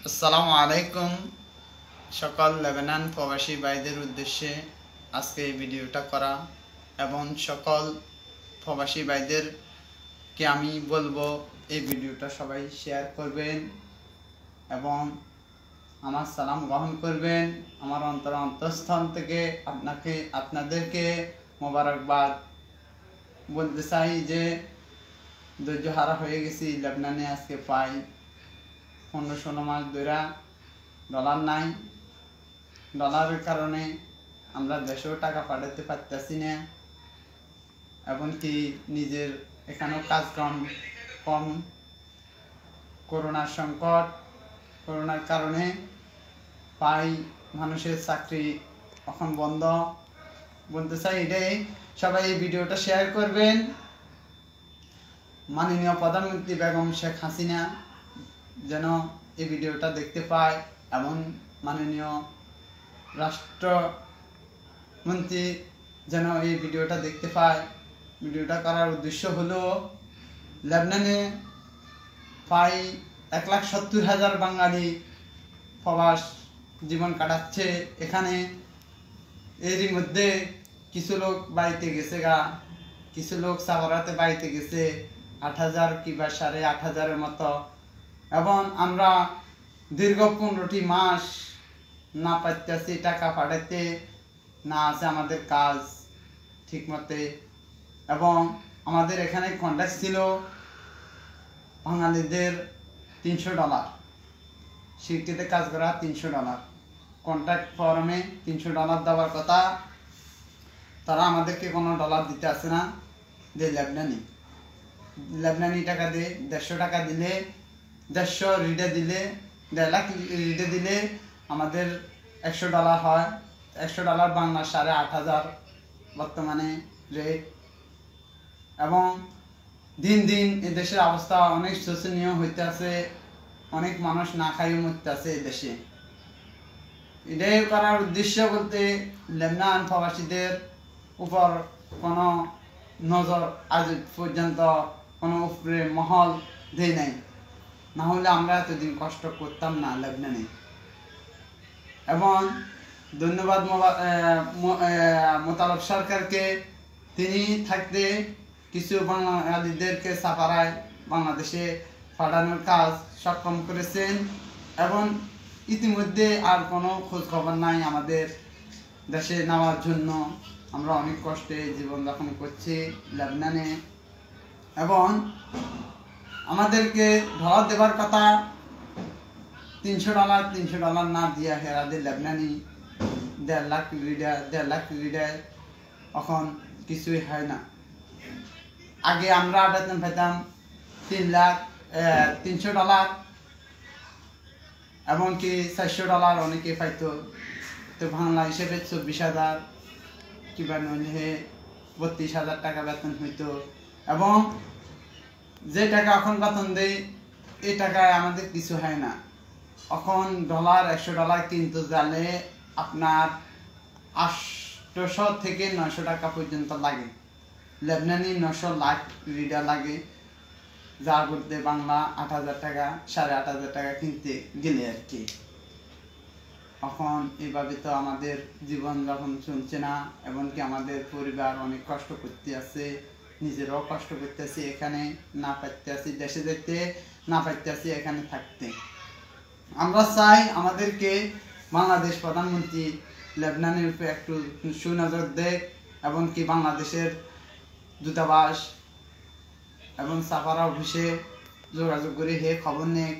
আসসালামু আলাইকুম। সকল লেবানন প্রবাসী ভাইদের উদ্দেশ্যে আজকে এই ভিডিওটা করা এবং সকল প্রবাসী ভাইদেরকে আমি বলবো এই ভিডিওটা সবাই শেয়ার করবেন এবং আমার সালাম গ্রহণ করবেন। আমার অন্তঃস্থল থেকে আপনাদেরকে মোবারকবাদ বলতে চাই যে ধৈর্য হারা হয়ে গেছি। লেবাননে আজকে প্রায় 15-16 মাস ধরে ডলার নাই। ডলারের কারণে আমরা দেশেও টাকা পাঠাতে পারতেছি না, এমনকি নিজের এখানেও কাজ কম। করোনার সংকট, করোনার কারণে প্রায় মানুষের চাকরি এখন বন্ধ। বলতে চাই এটাই, সবাই এই ভিডিওটা শেয়ার করবেন। মাননীয় প্রধানমন্ত্রী বেগম শেখ হাসিনা যেন এই ভিডিওটা দেখতে পায় এবং মাননীয় রাষ্ট্রমন্ত্রী যেন এই ভিডিওটা দেখতে পায়। ভিডিওটা করার উদ্দেশ্য হলো লেবাননে প্রায় 1,70,000 বাঙালি প্রবাস জীবন কাটাচ্ছে। এখানে এরই মধ্যে কিছু লোক বাড়িতে গেছে কিছু লোক সাগরাতে বাড়িতে গেছে 8,000 কিংবা 8,500-এর মতো। এবং আমরা দীর্ঘ 15টি মাস না পাইতেছি টাকা পাঠাতে, না আছে আমাদের কাজ ঠিক মতে। এবং আমাদের এখানে কন্ট্রাক্ট ছিল বাঙালিদের $300, শিফটিতে কাজ করা $300, কন্ট্রাক্ট ফর্মে $300 দেওয়ার কথা। তারা আমাদেরকে কোনো ডলার দিতে আসে না, যে লেবাননি টাকা দিয়ে 150 টাকা দিলে, 150 রিডে দিলে, 1.5 লাখ রিডে দিলে আমাদের $100 হয়। $100 বাংলা 8,500 বর্তমানে রেট। এবং দিন দিন এদেশের অবস্থা অনেক শোচনীয় হইতেছে, অনেক মানুষ না খাইয়ে মরতেছে এদেশে। এটাই করার উদ্দেশ্য বলতে লেবানন প্রবাসীদের উপর কোনো নজর আজ পর্যন্ত কোনো উপরে মহল দেয় নাই, না হলে আমরা এতদিন কষ্ট করতাম না লেবাননে। এবং ধন্যবাদ মোতালেব সরকারকে, তিনি থাকতে কিছু বাঙালিদেরকে সাপারায় বাংলাদেশে পাঠানোর কাজ সক্ষম করেছেন। এবং ইতিমধ্যে আর কোনো খোঁজ খবর নাই আমাদের দেশে নেওয়ার জন্য। আমরা অনেক কষ্টে জীবনযাপন করছি লেবাননে। এবং আমাদেরকে ডলার দেবার কথা $300 না দিয়া হেরাদের লেবাননি 1.5 লাখ রিডায় এখন কিছুই হয় না। আগে আমরা বেতন পেতাম $300, এমনকি $400 অনেকে পাইতো। তো বাংলা হিসেবে 24,000 কিংবা নইলে 32,000 টাকা বেতন হইতো। এবং যে টাকা এখন বেতন দেয় এই টাকায় আমাদের কিছু হয় না। এখন $100 কিন্তু জালে আপনার 800 থেকে 900 টাকা পর্যন্ত লাগে। লেবাননি 900 লাখ রিডা লাগে, যার মধ্যে বাংলা 8,000 টাকা 8,500 টাকা কিনতে গেলে আর কি। এখন এইভাবে তো আমাদের জীবন যখন চলছে না, এমনকি আমাদের পরিবার অনেক কষ্ট করতে আছে, নিজেরাও কষ্ট করতেছি। এখানে না পাইতে আছি, দেশে যেতে না পাইতে আছি এখানে থাকতে। আমরা চাই আমাদেরকে বাংলাদেশ প্রধানমন্ত্রী লেবাননের উপরে একটু সুনজর দেয়, এমনকি বাংলাদেশের দূতাবাস এবং সাফারা অফিসে যোগাযোগ করে হে খবর নেই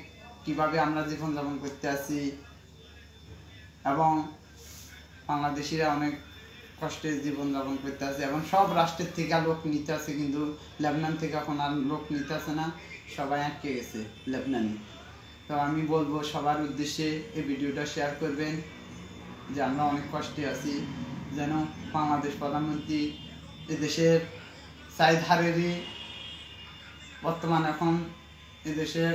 কীভাবে আমরা জীবনযাপন করতে আছি। এবং বাংলাদেশিরা অনেক কষ্টে জীবনযাপন করতে আছে এবং সব রাষ্ট্রের থেকে লোক নিতে আছে, কিন্তু লেবানন থেকে এখন আর লোক নিতে আছে না, সবাই আটকে গেছে লেবাননে। তো আমি বলবো সবার উদ্দেশ্যে এই ভিডিওটা শেয়ার করবেন যে আমরা অনেক কষ্টে আছি, যেন বাংলাদেশ প্রধানমন্ত্রী এদেশের সাইদ হারেরি বর্তমান এখন এদেশের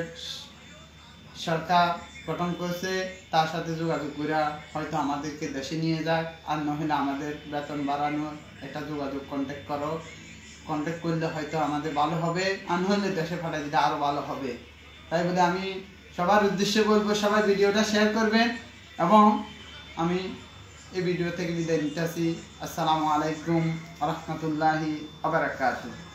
সরকার গঠন করেছে, তার সাথে যোগাযোগ করে হয়তো আমাদেরকে দেশে নিয়ে যাক, আর নইলে আমাদের বেতন বাড়ানোর একটা যোগাযোগ কন্ট্যাক্ট করলে হয়তো আমাদের ভালো হবে, আর নইলে দেশে পাঠিয়ে দিলে আরও ভালো হবে। তাই বলে আমি সবার উদ্দেশ্যে বলবো সবাই ভিডিওটা শেয়ার করবেন এবং আমি এই ভিডিও থেকে বিদায় নিতেছি। আসসালামু আলাইকুম ওয়া রাহমাতুল্লাহি ওয়া বারাকাতুহু।